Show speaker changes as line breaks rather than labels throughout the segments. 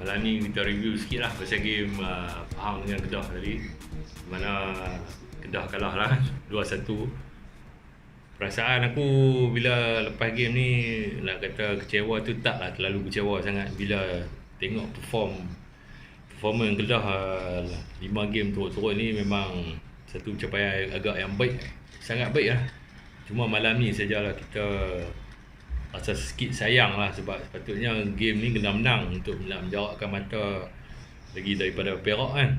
malam ni kita review sikit lah pasal game Pahang dengan Kedah tadi, mana Kedah kalah lah 2-1. Perasaan aku bila lepas game ni nak kata kecewa tu tak lah, terlalu kecewa sangat bila tengok performance Kedah 5 game turut-turut ni memang satu pencapaian agak yang baik, sangat baik lah. Cuma malam ni sajalah kita rasa sikit sayang lah, sebab sepatutnya game ni kena menang untuk nak menjawabkan mata lagi daripada Perak kan.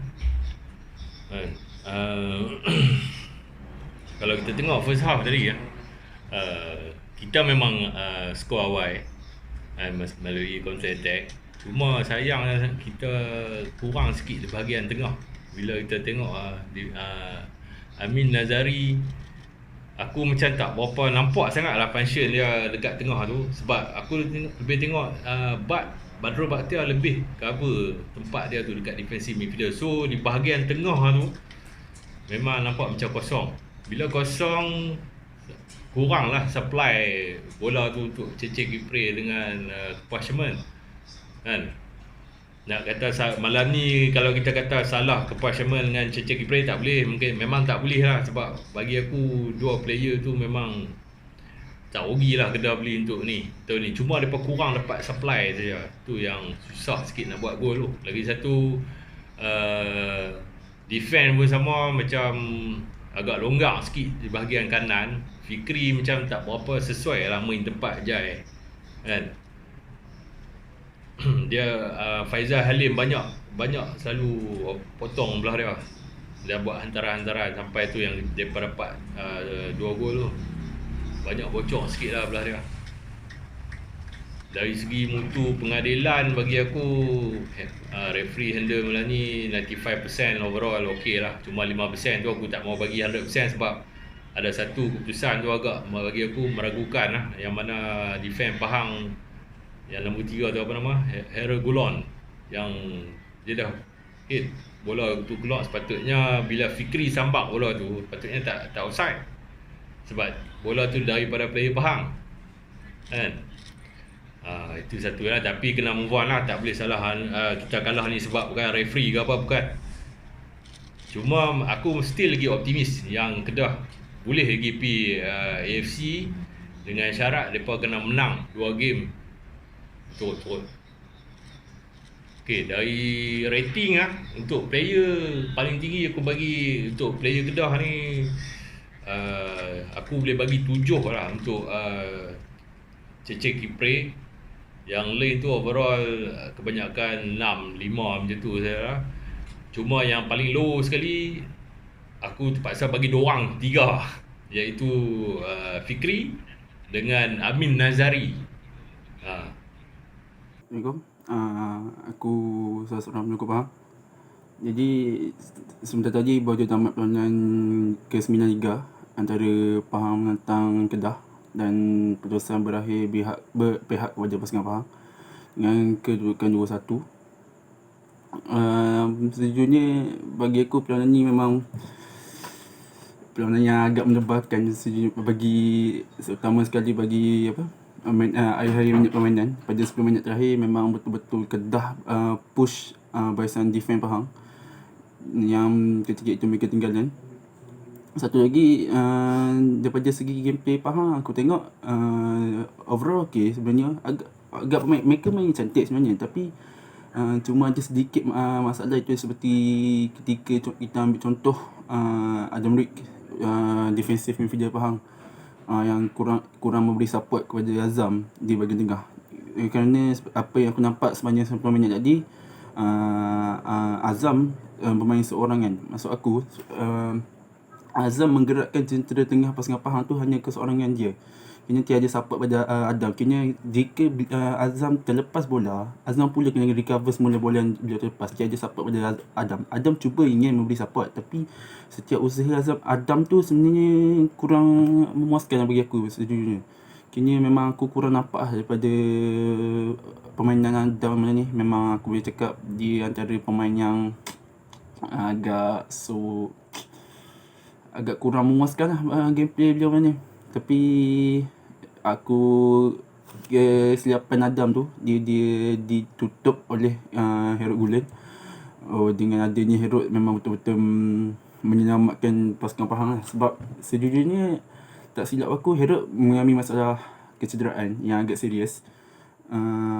Kalau kita tengok first half tadi kita memang skor awal melalui counter attack. Cuma sayang kita kurang sikit di bahagian tengah. Bila kita tengok Amin Nazari, aku macam tak berapa nampak sangatlah function dia dekat tengah tu, sebab aku lebih tengok Badrul Bakhtiar lebih cover tempat dia tu dekat defensive midfielder. So di bahagian tengah tu memang nampak macam kosong. Bila kosong, kuranglah supply bola tu untuk Cece Kipre dengan Kepuasman kan. Nak kata malam ni kalau kita kata salah Kepuasman dengan Cece Kipre tak boleh, mungkin memang tak boleh lah, sebab bagi aku dua player tu memang tak rugilah Kedah beli untuk ni tahun ni. Cuma mereka kurang dapat supply saja, tu yang susah sikit nak buat gol tu. Lagi satu defense pun sama, macam agak longgar sikit di bahagian kanan. Fikri macam tak berapa sesuai lah main tempat Jai kan. Dia Faizal Halim banyak selalu potong belah dia. Dia buat hantaran-hantaran sampai tu yang depa dapat 2 gol tu. Banyak bocor sikit lah belah dia. Dari segi mutu pengadilan bagi aku referee handle malam ni 95% overall okey lah. Cuma 5% tu aku tak mau bagi 100% sebab ada satu keputusan tu agak bagi aku meragukan lah, yang mana defend Pahang yang nombor 3 tu apa nama, Hera Gulon, yang dia dah hit bola tu keluar. Sepatutnya bila Fikri sambak bola tu patutnya tak offside, sebab bola tu daripada player Pahang kan. Itu satu lah, tapi kena move on lah. Tak boleh salah kita kalah ni sebab bukan referee ke apa, bukan. Cuma aku still lagi optimis yang Kedah boleh lagi pergi AFC dengan syarat mereka kena menang 2 game turut-turut. Okay, dari rating untuk player paling tinggi aku bagi untuk player Kedah ni, aku boleh bagi 7 lah untuk Cece Kipre. Yang lain tu overall kebanyakan 6, 5 macam tu saya lah. Cuma yang paling low sekali aku terpaksa bagi 2 orang, 3, iaitu Fikri dengan Amin Nazari.
Assalamualaikum. Aku salah seorang penyokong Pahang. Jadi sebentar tadi baru tamat perlawanan ke-9 Liga antara Pahang menentang Kedah, dan pertuasan berakhir berpihak kepada pasukan Pahang dengan kedudukan 2-1. Sejujurnya bagi aku perlawanan ni memang perlawanan yang agak mendebarkan terutama sekali bagi akhir-akhir minit permainan. Pada 10 minit terakhir memang betul-betul Kedah push barisan defense Pahang yang ketika itu mereka tinggalan. Satu lagi, daripada segi gameplay Pahang, aku tengok overall okey sebenarnya. Agak mereka main cantik sebenarnya, tapi cuma ada sedikit masalah itu, seperti ketika kita ambil contoh Adam Rick, defensive midfielder Pahang, yang kurang memberi support kepada Azam di bahagian tengah. Kerana apa yang aku nampak sepanjang 90 minit tadi, Azam bermain seorangan. Maksud aku, Azam menggerakkan tentera tengah pasukan Pahang tu hanya keseorangan dia. Kena tiada support pada Adam. Kena jika Azam terlepas bola, Azam pula kena recover semula bola yang beliau terlepas. Tiada support pada Adam. Adam cuba ingin memberi support, tapi setiap usaha Adam tu sebenarnya kurang memuaskan bagi aku sejujurnya. Kini memang aku kurang nampak daripada permainan Adam ni. Memang aku boleh cakap dia antara pemain yang agak kurang memuaskan lah gameplay beliau ni. Tapi aku kesilapan Adam tu dia ditutup oleh Herod Gulen. Dengan adanya Herod memang betul-betul menyelamatkan pasukan Pahang lah. Sebab sejujurnya tak silap aku, Herod mengalami masalah kecederaan yang agak serius.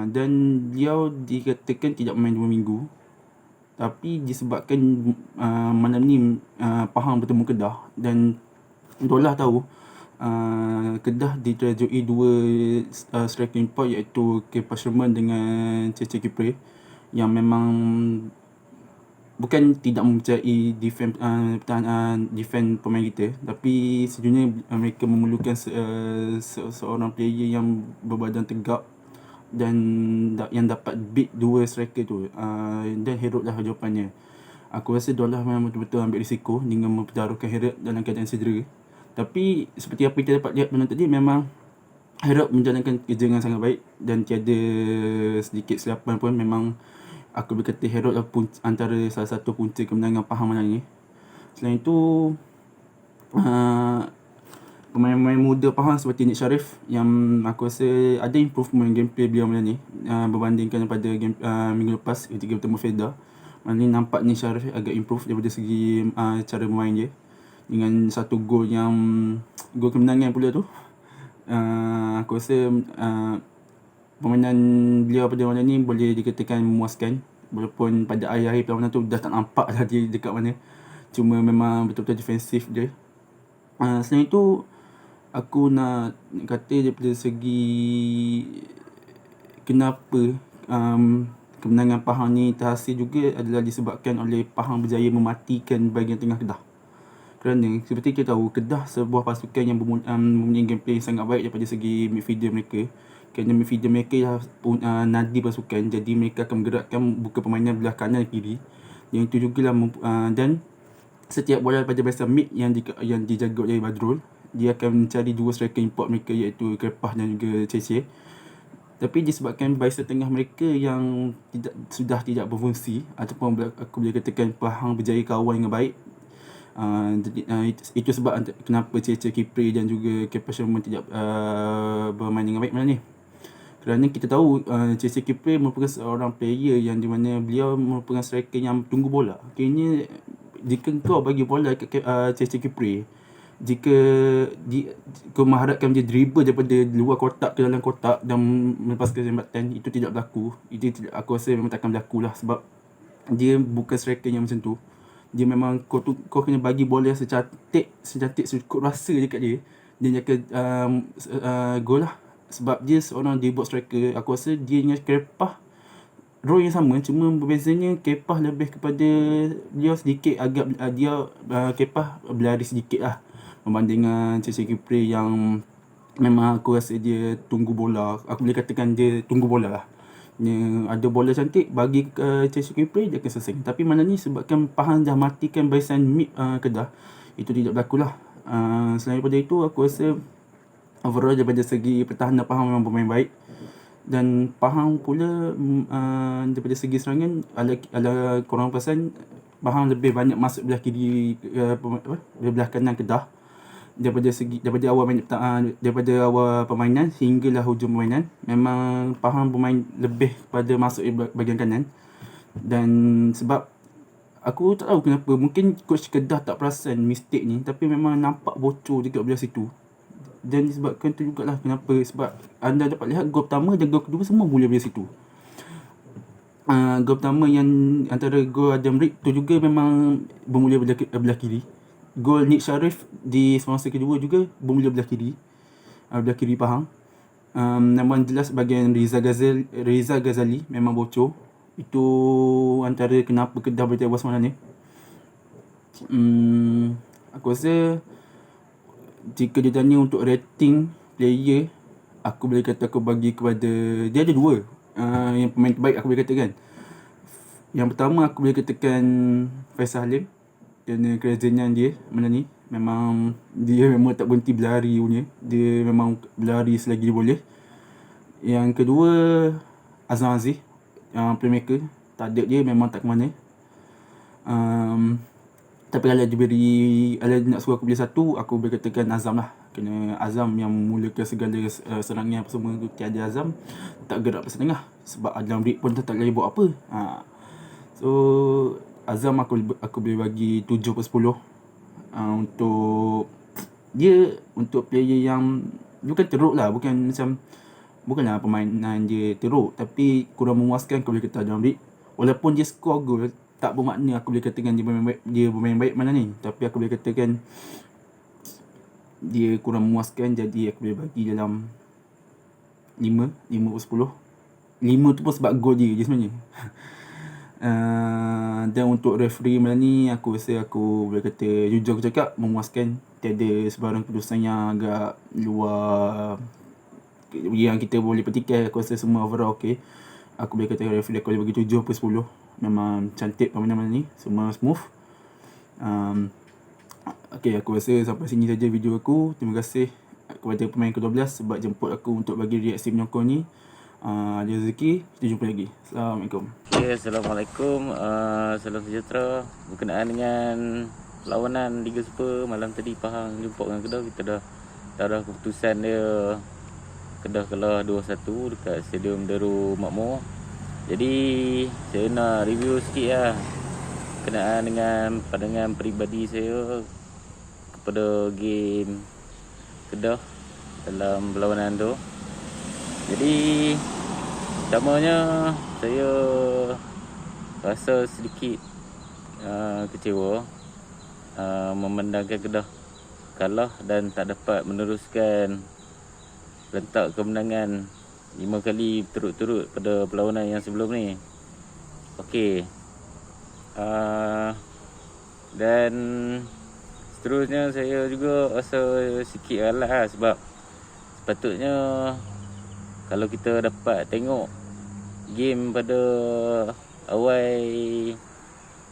Dan beliau dikatakan tidak main 2 minggu. Tapi disebabkan malam ni Pahang bertemu Kedah, dan Dollah tahu Kedah diterajui dua striking point, iaitu Kepa Sherman dengan Cece Kipre, yang memang bukan tidak mempercayai defend pemain kita, tapi sejujurnya mereka memerlukan seorang player yang berbadan tegap dan yang dapat beat dua striker tu. Dan Herod lah jawapannya. Aku rasa Dollah memang betul-betul ambil risiko dengan mempertaruhkan Herod dalam keadaan cedera. Tapi seperti apa kita dapat lihat malam tadi, memang Herod menjalankan kerja dengan sangat baik dan tiada sedikit silapan pun. Memang aku berkata Herod lah antara salah satu punca kemenangan Pahang malam ni. Selain itu, pemain-pemain muda Pahang seperti Nick Sharif, yang aku rasa ada improvement gameplay beliau malam ni berbandingkan pada game minggu lepas ketika bertemu Feda. Malam ni nampak Nick Sharif agak improve daripada segi cara bermain dia, dengan satu gol kemenangan pula tu. Aku rasa permainan beliau pada malam ni boleh dikatakan memuaskan, walaupun pada akhir-akhir perlawanan tu dah tak nampak lah dia dekat mana. Cuma memang betul-betul defensif dia. Selain itu, aku nak kata daripada segi kenapa kemenangan Pahang ni terhasil juga adalah disebabkan oleh Pahang berjaya mematikan bahagian tengah Kedah. Kerana seperti kita tahu, Kedah sebuah pasukan yang mempunyai gameplay yang sangat baik daripada segi midfielder mereka. Kerana midfielder mereka nadi pasukan, jadi mereka akan menggerakkan buka permainan belah kanan dan kiri. Yang itu jugalah dan setiap bola pada barisan mid yang dijaga oleh Badrul, dia akan mencari dua striker import mereka, iaitu Krepah dan juga Cece. Tapi disebabkan barisan tengah mereka yang sudah tidak berfungsi, ataupun aku boleh katakan Pahang berjaya kawal dengan baik, itu sebab kenapa Cece Kipre dan juga Kepa Sherman tidak bermain dengan baik malam ni. Kerana kita tahu Cece Kipre merupakan seorang player yang di mana beliau merupakan striker yang tunggu bola. Kayaknya jika kau bagi bola ke Cece Kipre, jika kau mengharapkan dia dribble daripada luar kotak ke dalam kotak dan melepaskan tembakan, itu tidak berlaku. Aku rasa memang takkan berlaku lah, sebab dia bukan striker yang macam tu. Dia memang kau kena bagi bola secantik cukup rasa dekat dia, dia akan gol lah. Sebab dia seorang debut striker. Aku rasa dia dengan Krepah role yang sama, cuma berbezanya Krepah lebih kepada beliau sedikit agak Krepah berlari sedikit lah berbanding dengan Cece Kipre, yang memang aku rasa dia tunggu bola. Aku boleh katakan dia tunggu bola lah. Ada bola cantik bagi Cece Kipre, dia akan selesai. Tapi malam ni sebabkan Pahang dah matikan barisan mid Kedah, itu tidak berlaku lah. Selain daripada itu, aku rasa overall daripada segi pertahanan Pahang memang bermain baik. Dan Pahang pula daripada segi serangan, ala korang perasan, Pahang lebih banyak masuk belah kiri, belah kanan Kedah daripada awal permainan hinggalah hujung permainan. Memang Pahang bermain lebih pada masuk bahagian kanan. Dan sebab aku tak tahu kenapa, mungkin coach Kedah tak perasan mistake ni, tapi memang nampak bocor dekat belah situ. Dan disebabkan tu jugalah kenapa, sebab anda dapat lihat gol pertama dan gol kedua semua mula dari situ. Gol pertama yang antara gol Adam Rick tu juga memang bermula belah kiri. Gol Nick Sharif di semasa kedua juga bermula belah kiri Pahang. Namun jelas bahagian Riza Ghazali memang bocor. Itu antara kenapa Kedah boleh tewas malam ni. Aku rasa jika ditanya untuk rating player, aku boleh kata aku bagi kepada, dia ada dua yang pemain terbaik aku boleh katakan. Yang pertama aku boleh katakan Faisal Halim, kerana kerajanan dia malam ni memang tak berhenti berlari punya. Dia memang berlari selagi dia boleh. Yang kedua Azam Aziz, playmaker. Tak ada dia memang tak ke mana. Tapi kalau nak suruh aku pilih satu, aku boleh katakan Azam lah. Kena Azam yang memulakan segala serangan apa semua tu. Tiada Azam tak gerak pasal tengah. Sebab Adam Reed pun tak boleh buat apa. So Azam aku boleh bagi 7/10. Untuk dia, untuk player yang bukan teruk lah, bukanlah permainan dia teruk, tapi kurang memuaskan aku boleh kata Adam Reed. Walaupun dia score gol, tak bermakna aku boleh katakan dia bermain baik mana ni. Tapi aku boleh katakan dia kurang memuaskan, jadi aku boleh bagi dalam 5/10. 5 tu pun sebab gol dia sebenarnya. Dan untuk referee malam ni, aku rasa aku boleh kata, jujur aku cakap, memuaskan. Tiada sebarang keputusan yang agak luar yang kita boleh petikai. Aku rasa semua overall okey. Aku boleh kata referee aku boleh bagi 7/10. Memang cantik permainan malam ni, semua smooth. Okay, aku rasa sampai sini saja video aku. Terima kasih kepada pemain ke-12 sebab jemput aku untuk bagi reaksi penyokong ni. Ada rezeki, kita jumpa lagi. Assalamualaikum.
Okay, Assalamualaikum. Salam sejahtera. Berkenaan dengan perlawanan Liga Super malam tadi, Pahang jumpa dengan Kedah, kita dah tahu keputusan dia. Kedah kalah 2-1 dekat Stadium Darul Makmur. Jadi saya nak review sikit lah berkenaan dengan pandangan peribadi saya kepada game Kedah dalam perlawanan tu. Jadi pertamanya saya rasa sedikit kecewa memandangkan Kedah kalah dan tak dapat meneruskan rentak kemenangan 5 kali berturut-turut pada perlawanan yang sebelum ni. Okey. Dan seterusnya saya juga rasa sikit alah lah, sebab sepatutnya kalau kita dapat tengok game pada awal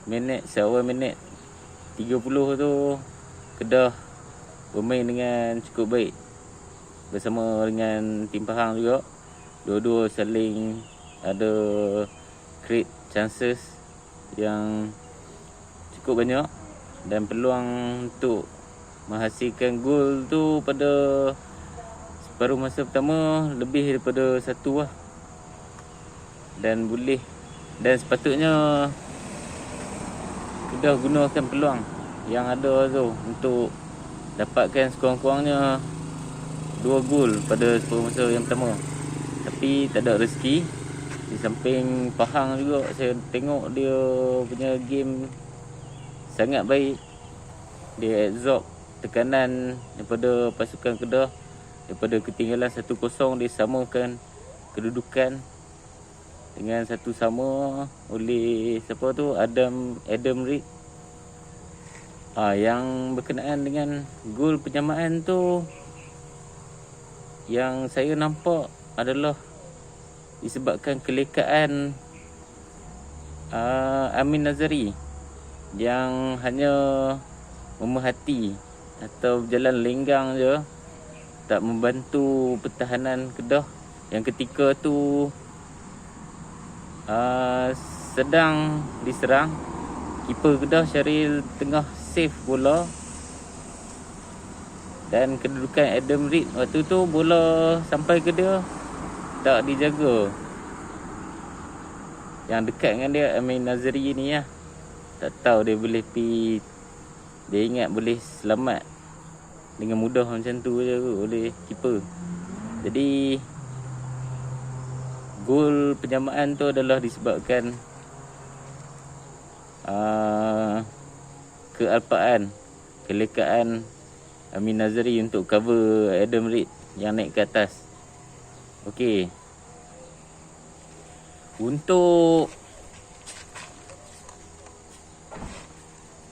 minit 30 tu, Kedah bermain dengan cukup baik bersama dengan tim Pahang juga. Dua-dua saling ada create chances yang cukup banyak dan peluang untuk menghasilkan gol tu pada separuh masa pertama lebih daripada satu lah. Dan sepatutnya Kedah gunakan peluang yang ada tu untuk dapatkan sekurang-kurangnya 2 gol pada separuh masa yang pertama. Tapi tak ada rezeki. Di samping Pahang juga, saya tengok dia punya game sangat baik. Dia absorb tekanan daripada pasukan Kedah. Daripada ketinggalan 1-0, dia samakan kedudukan dengan 1-1 oleh siapa tu, Adam Reed. Yang berkenaan dengan gol penyamaan tu, yang saya nampak adalah disebabkan kelekaan Amin Nazari yang hanya memerhati atau berjalan lenggang je, tak membantu pertahanan Kedah yang ketika tu sedang diserang. Keeper Kedah Syaril tengah save bola, dan kedudukan Adam Reed waktu tu bola sampai ke dia tak dijaga. Yang dekat dengan dia Amin Nazari ni lah, tak tahu dia boleh dia ingat boleh selamat dengan mudah macam tu je oleh keeper. Jadi gol penyamaan tu adalah disebabkan kealpaan, kelekaan Amin Nazari untuk cover Adam Reed yang naik ke atas. Okey. Untuk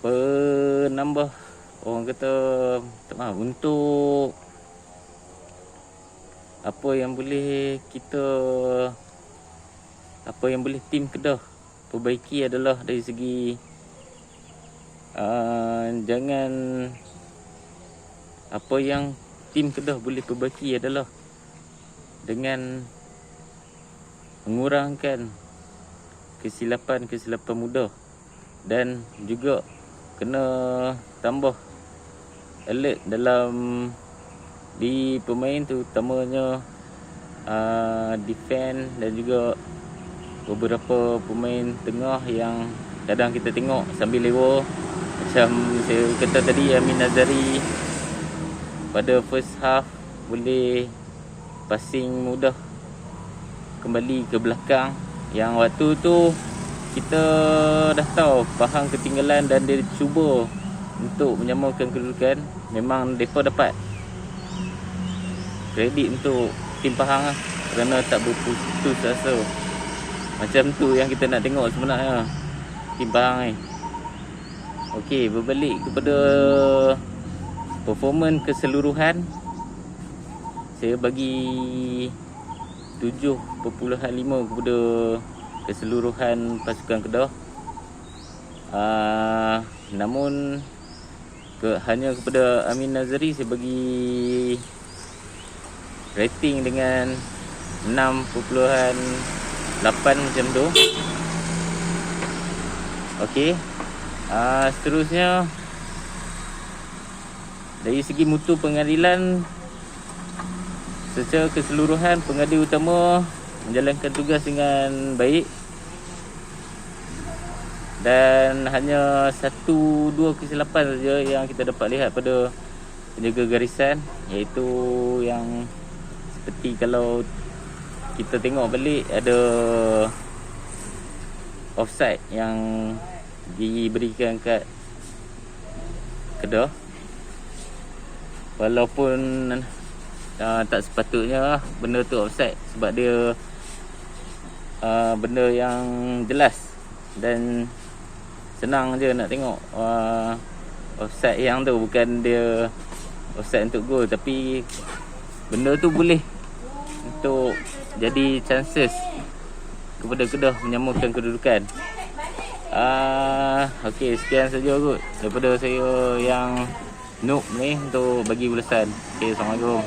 penambah, orang kata untuk apa yang boleh tim Kedah perbaiki adalah dari segi apa yang tim Kedah boleh perbaiki adalah dengan mengurangkan kesilapan mudah dan juga kena tambah alert dalam di pemain tu, utamanya defend dan juga beberapa pemain tengah yang kadang kita tengok sambil lewa. Macam saya kata tadi, Amin Nazari pada first half boleh passing mudah kembali ke belakang, yang waktu tu kita dah tahu Pahang ketinggalan dan dia cuba untuk menyamakan kedudukan. Memang mereka dapat kredit untuk tim Pahang lah, kerana tak berputus asa. Macam tu yang kita nak tengok sebenarnya tim Pahang ni. Okey, berbalik kepada performan keseluruhan, saya bagi 7.5 kepada keseluruhan pasukan Kedah. Namun hanya kepada Amin Nazari saya bagi rating dengan 6.8 macam tu. Okey. Seterusnya, dari segi mutu pengadilan, secara keseluruhan pengadil utama menjalankan tugas dengan baik, dan hanya 1-2 kesilapan saja yang kita dapat lihat pada penjaga garisan, iaitu yang seperti kalau kita tengok balik ada offside yang diberikan kat Kedah, walaupun tak sepatutnya benda tu offside, sebab dia benda yang jelas dan senang je nak tengok. Offside yang tu bukan dia offside untuk gol, tapi benda tu boleh untuk jadi chances kepada Kedah menyamakan kedudukan. Okey, sekian saja kot daripada saya yang noob ni untuk bagi ulasan. Okey, Assalamualaikum.